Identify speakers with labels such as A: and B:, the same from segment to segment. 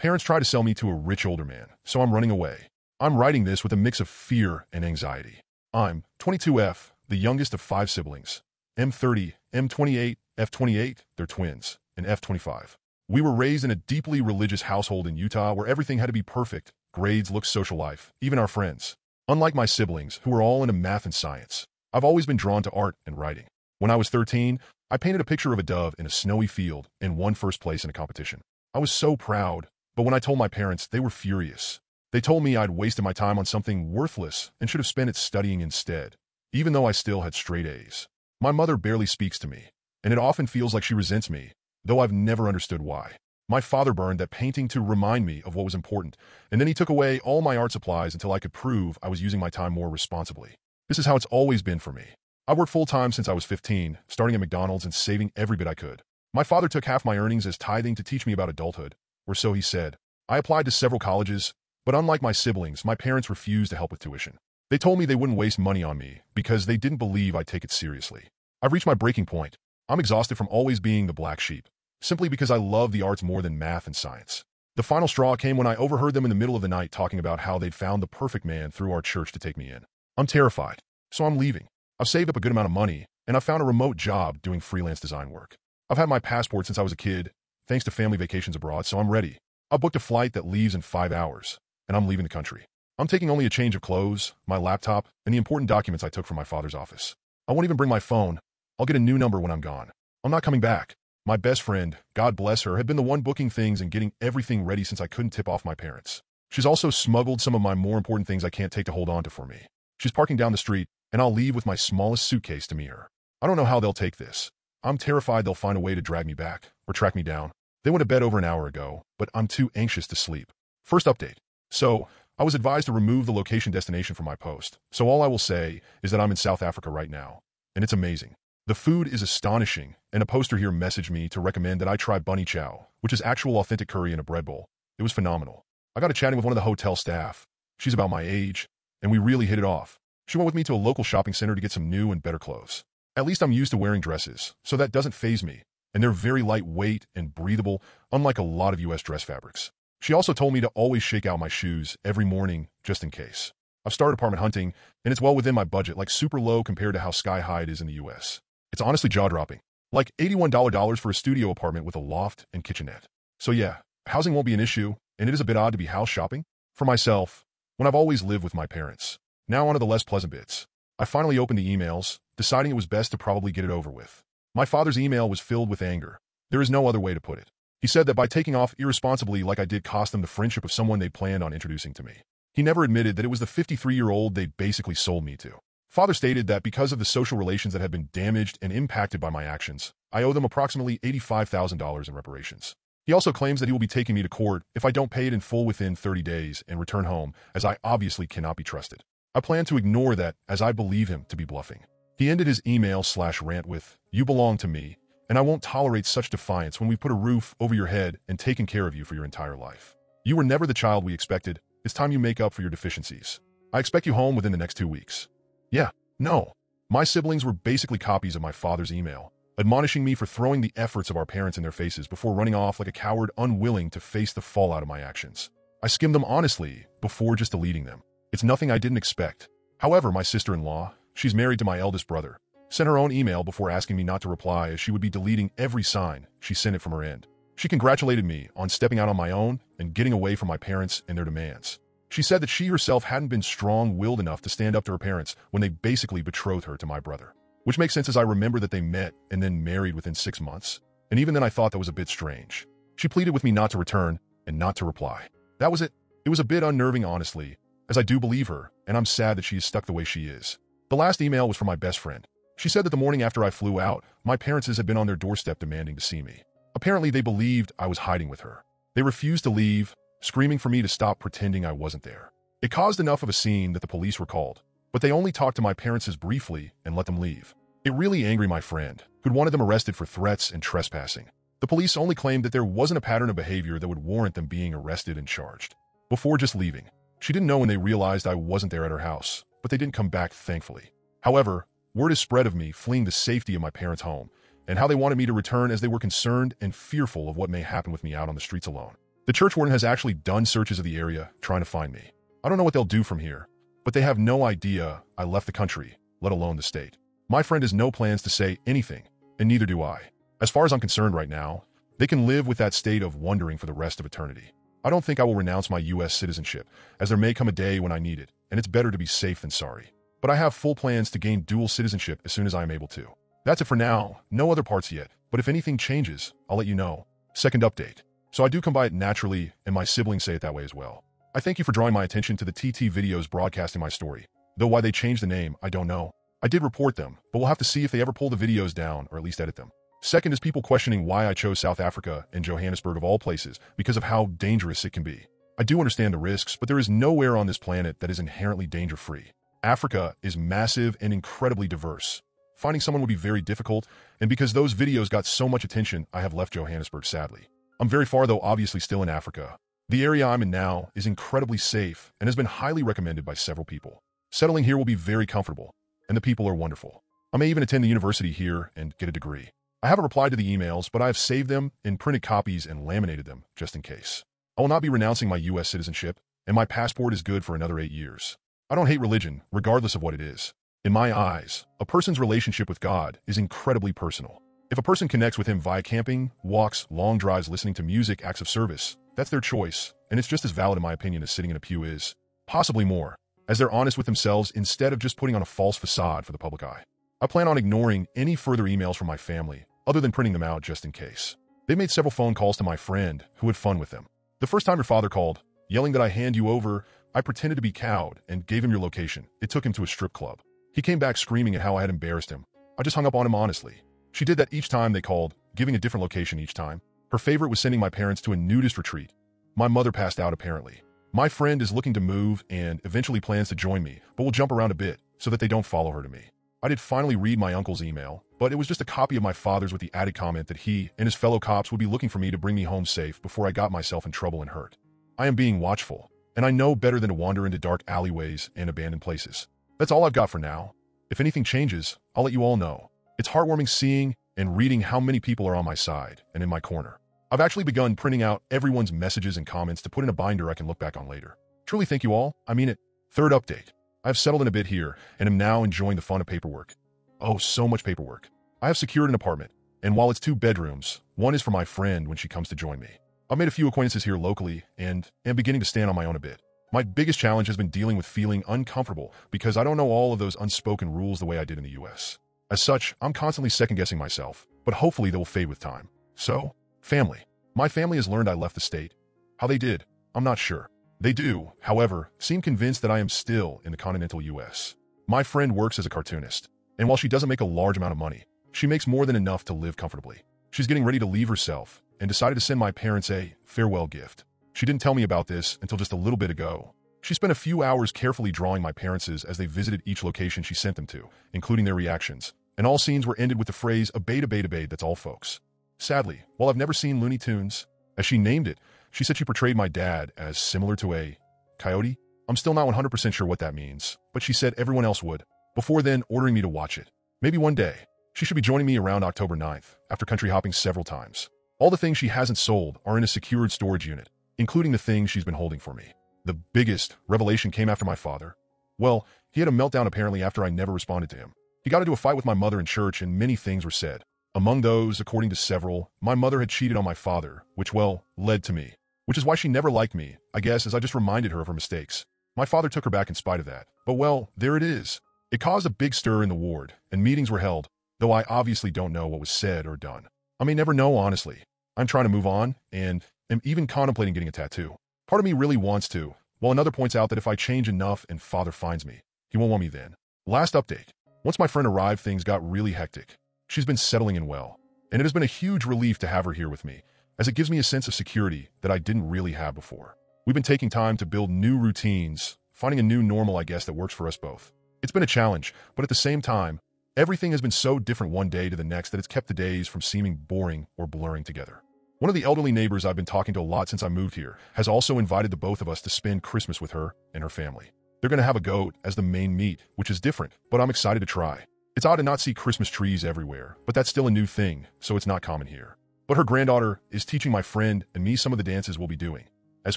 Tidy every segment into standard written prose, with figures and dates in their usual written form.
A: Parents try to sell me to a rich older man, so I'm running away. I'm writing this with a mix of fear and anxiety. I'm 22F, the youngest of 5 siblings. M30, M28, F28, they're twins, and F25. We were raised in a deeply religious household in Utah where everything had to be perfect: grades, looks, social life, even our friends. Unlike my siblings, who were all into math and science, I've always been drawn to art and writing. When I was 13, I painted a picture of a dove in a snowy field and won first place in a competition. I was so proud, but when I told my parents, they were furious. They told me I'd wasted my time on something worthless and should have spent it studying instead, even though I still had straight A's. My mother barely speaks to me, and it often feels like she resents me, though I've never understood why. My father burned that painting to remind me of what was important, and then he took away all my art supplies until I could prove I was using my time more responsibly. This is how it's always been for me. I've worked full-time since I was 15, starting at McDonald's and saving every bit I could. My father took half my earnings as tithing to teach me about adulthood, or so he said. I applied to several colleges, but unlike my siblings, my parents refused to help with tuition. They told me they wouldn't waste money on me because they didn't believe I'd take it seriously. I've reached my breaking point. I'm exhausted from always being the black sheep, simply because I love the arts more than math and science. The final straw came when I overheard them in the middle of the night talking about how they'd found the perfect man through our church to take me in. I'm terrified, so I'm leaving. I've saved up a good amount of money, and I've found a remote job doing freelance design work. I've had my passport since I was a kid, thanks to family vacations abroad, so I'm ready. I booked a flight that leaves in 5 hours, and I'm leaving the country. I'm taking only a change of clothes, my laptop, and the important documents I took from my father's office. I won't even bring my phone. I'll get a new number when I'm gone. I'm not coming back. My best friend, God bless her, had been the one booking things and getting everything ready since I couldn't tip off my parents. She's also smuggled some of my more important things I can't take to hold on to for me. She's parking down the street, and I'll leave with my smallest suitcase to meet her. I don't know how they'll take this. I'm terrified they'll find a way to drag me back or track me down. They went to bed over an hour ago, but I'm too anxious to sleep. First update. So, I was advised to remove the location destination from my post, so all I will say is that I'm in South Africa right now, and it's amazing. The food is astonishing, and a poster here messaged me to recommend that I try bunny chow, which is actual authentic curry in a bread bowl. It was phenomenal. I got to chatting with one of the hotel staff. She's about my age, and we really hit it off. She went with me to a local shopping center to get some new and better clothes. At least I'm used to wearing dresses, so that doesn't faze me, and they're very lightweight and breathable, unlike a lot of US dress fabrics. She also told me to always shake out my shoes every morning, just in case. I've started apartment hunting, and it's well within my budget, like super low compared to how sky-high it is in the US. It's honestly jaw-dropping. Like $81 for a studio apartment with a loft and kitchenette. So yeah, housing won't be an issue, and it is a bit odd to be house shopping. For myself, when I've always lived with my parents. Now on to the less pleasant bits. I finally opened the emails, deciding it was best to probably get it over with. My father's email was filled with anger. There is no other way to put it. He said that by taking off irresponsibly like I did cost them the friendship of someone they'd planned on introducing to me. He never admitted that it was the 53-year-old they'd basically sold me to. Father stated that because of the social relations that had been damaged and impacted by my actions, I owe them approximately $85,000 in reparations. He also claims that he will be taking me to court if I don't pay it in full within 30 days and return home, as I obviously cannot be trusted. I plan to ignore that, as I believe him to be bluffing. He ended his email/rant with, "You belong to me, and I won't tolerate such defiance when we've put a roof over your head and taken care of you for your entire life. You were never the child we expected. It's time you make up for your deficiencies. I expect you home within the next 2 weeks." Yeah, no. My siblings were basically copies of my father's email, admonishing me for throwing the efforts of our parents in their faces before running off like a coward unwilling to face the fallout of my actions. I skimmed them honestly before just deleting them. It's nothing I didn't expect. However, my sister-in-law, she's married to my eldest brother, sent her own email before asking me not to reply as she would be deleting every sign she sent it from her end. She congratulated me on stepping out on my own and getting away from my parents and their demands. She said that she herself hadn't been strong-willed enough to stand up to her parents when they basically betrothed her to my brother. Which makes sense as I remember that they met and then married within 6 months. And even then I thought that was a bit strange. She pleaded with me not to return and not to reply. That was it. It was a bit unnerving, honestly, as I do believe her, and I'm sad that she is stuck the way she is. The last email was from my best friend. She said that the morning after I flew out, my parents had been on their doorstep demanding to see me. Apparently, they believed I was hiding with her. They refused to leave, screaming for me to stop pretending I wasn't there. It caused enough of a scene that the police were called, but they only talked to my parents briefly and let them leave. It really angered my friend, who'd wanted them arrested for threats and trespassing. The police only claimed that there wasn't a pattern of behavior that would warrant them being arrested and charged. Before just leaving, she didn't know when they realized I wasn't there at her house, but they didn't come back, thankfully. However, word is spread of me fleeing the safety of my parents' home, and how they wanted me to return as they were concerned and fearful of what may happen with me out on the streets alone. The church warden has actually done searches of the area trying to find me. I don't know what they'll do from here, but they have no idea I left the country, let alone the state. My friend has no plans to say anything, and neither do I. As far as I'm concerned right now, they can live with that state of wondering for the rest of eternity. I don't think I will renounce my U.S. citizenship, as there may come a day when I need it, and it's better to be safe than sorry. But I have full plans to gain dual citizenship as soon as I am able to. That's it for now, no other parts yet, but if anything changes, I'll let you know. Second update. So I do come by it naturally, and my siblings say it that way as well. I thank you for drawing my attention to the TT videos broadcasting my story. Though why they changed the name, I don't know. I did report them, but we'll have to see if they ever pull the videos down or at least edit them. Second is people questioning why I chose South Africa and Johannesburg of all places because of how dangerous it can be. I do understand the risks, but there is nowhere on this planet that is inherently danger-free. Africa is massive and incredibly diverse. Finding someone would be very difficult, and because those videos got so much attention, I have left Johannesburg sadly. I'm very far though, obviously still in Africa. The area I'm in now is incredibly safe and has been highly recommended by several people. Settling here will be very comfortable, and the people are wonderful. I may even attend the university here and get a degree. I haven't replied to the emails, but I have saved them in printed copies and laminated them just in case. I will not be renouncing my U.S. citizenship, and my passport is good for another 8 years. I don't hate religion, regardless of what it is. In my eyes, a person's relationship with God is incredibly personal. If a person connects with him via camping, walks, long drives, listening to music, acts of service, that's their choice, and it's just as valid in my opinion as sitting in a pew is. Possibly more, as they're honest with themselves instead of just putting on a false facade for the public eye. I plan on ignoring any further emails from my family, other than printing them out just in case. They made several phone calls to my friend, who had fun with them. The first time your father called, yelling that I hand you over, I pretended to be cowed and gave him your location. It took him to a strip club. He came back screaming at how I had embarrassed him. I just hung up on him honestly. She did that each time they called, giving a different location each time. Her favorite was sending my parents to a nudist retreat. My mother passed out apparently. My friend is looking to move and eventually plans to join me, but will jump around a bit so that they don't follow her to me. I did finally read my uncle's email, but it was just a copy of my father's with the added comment that he and his fellow cops would be looking for me to bring me home safe before I got myself in trouble and hurt. I am being watchful, and I know better than to wander into dark alleyways and abandoned places. That's all I've got for now. If anything changes, I'll let you all know. It's heartwarming seeing and reading how many people are on my side and in my corner. I've actually begun printing out everyone's messages and comments to put in a binder I can look back on later. Truly thank you all. I mean it. Third update. I've settled in a bit here and am now enjoying the fun of paperwork. Oh, so much paperwork. I have secured an apartment, and while it's 2 bedrooms, one is for my friend when she comes to join me. I've made a few acquaintances here locally and am beginning to stand on my own a bit. My biggest challenge has been dealing with feeling uncomfortable because I don't know all of those unspoken rules the way I did in the US. As such, I'm constantly second-guessing myself, but hopefully they will fade with time. So, family. My family has learned I left the state. How they did, I'm not sure. They do, however, seem convinced that I am still in the continental US. My friend works as a cartoonist, and while she doesn't make a large amount of money, she makes more than enough to live comfortably. She's getting ready to leave herself and decided to send my parents a farewell gift. She didn't tell me about this until just a little bit ago. She spent a few hours carefully drawing my parents as they visited each location she sent them to, including their reactions, and all scenes were ended with the phrase, "Abate, abate, abate, that's all folks." Sadly, while I've never seen Looney Tunes, as she named it, she said she portrayed my dad as similar to a coyote. I'm still not 100% sure what that means, but she said everyone else would, before then ordering me to watch it. Maybe one day. She should be joining me around October 9th, after country hopping several times. All the things she hasn't sold are in a secured storage unit, including the things she's been holding for me. The biggest revelation came after my father. Well, he had a meltdown apparently after I never responded to him. He got into a fight with my mother in church and many things were said. Among those, according to several, my mother had cheated on my father, which, well, led to me. Which is why she never liked me, I guess, as I just reminded her of her mistakes. My father took her back in spite of that. But well, there it is. It caused a big stir in the ward, and meetings were held, though I obviously don't know what was said or done. I may never know, honestly. I'm trying to move on, and am even contemplating getting a tattoo. Part of me really wants to, while another points out that if I change enough and father finds me, he won't want me then. Last update. Once my friend arrived, things got really hectic. She's been settling in well, and it has been a huge relief to have her here with me, as it gives me a sense of security that I didn't really have before. We've been taking time to build new routines, finding a new normal, I guess, that works for us both. It's been a challenge, but at the same time, everything has been so different one day to the next that it's kept the days from seeming boring or blurring together. One of the elderly neighbors I've been talking to a lot since I moved here has also invited the both of us to spend Christmas with her and her family. They're going to have a goat as the main meat, which is different, but I'm excited to try. It's odd to not see Christmas trees everywhere, but that's still a new thing, so it's not common here. But her granddaughter is teaching my friend and me some of the dances we'll be doing, as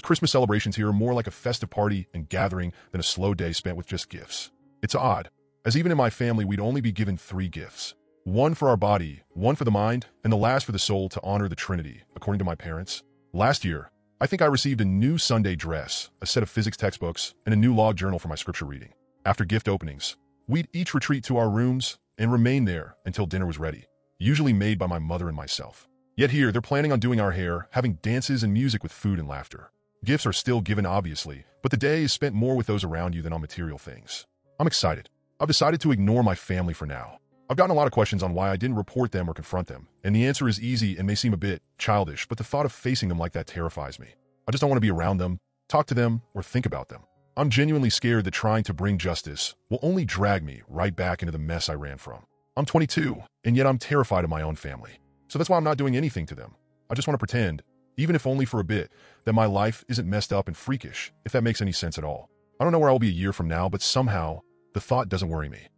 A: Christmas celebrations here are more like a festive party and gathering than a slow day spent with just gifts. It's odd, as even in my family we'd only be given 3 gifts. One for our body, one for the mind, and the last for the soul to honor the Trinity, according to my parents. Last year, I think I received a new Sunday dress, a set of physics textbooks, and a new log journal for my scripture reading. After gift openings, we'd each retreat to our rooms and remain there until dinner was ready, usually made by my mother and myself. Yet here, they're planning on doing our hair, having dances and music with food and laughter. Gifts are still given, obviously, but the day is spent more with those around you than on material things. I'm excited. I've decided to ignore my family for now. I've gotten a lot of questions on why I didn't report them or confront them, and the answer is easy and may seem a bit childish, but the thought of facing them like that terrifies me. I just don't want to be around them, talk to them, or think about them. I'm genuinely scared that trying to bring justice will only drag me right back into the mess I ran from. I'm 22, and yet I'm terrified of my own family. So that's why I'm not doing anything to them. I just want to pretend, even if only for a bit, that my life isn't messed up and freakish, if that makes any sense at all. I don't know where I'll be a year from now, but somehow, the thought doesn't worry me.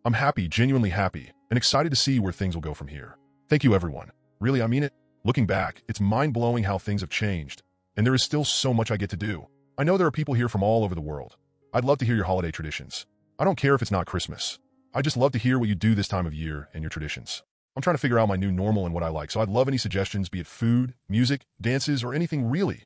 A: I'm happy, genuinely happy, and excited to see where things will go from here. Thank you, everyone. Really, I mean it. Looking back, it's mind-blowing how things have changed, and there is still so much I get to do. I know there are people here from all over the world. I'd love to hear your holiday traditions. I don't care if it's not Christmas. I just love to hear what you do this time of year and your traditions. I'm trying to figure out my new normal and what I like, so I'd love any suggestions, be it food, music, dances, or anything really.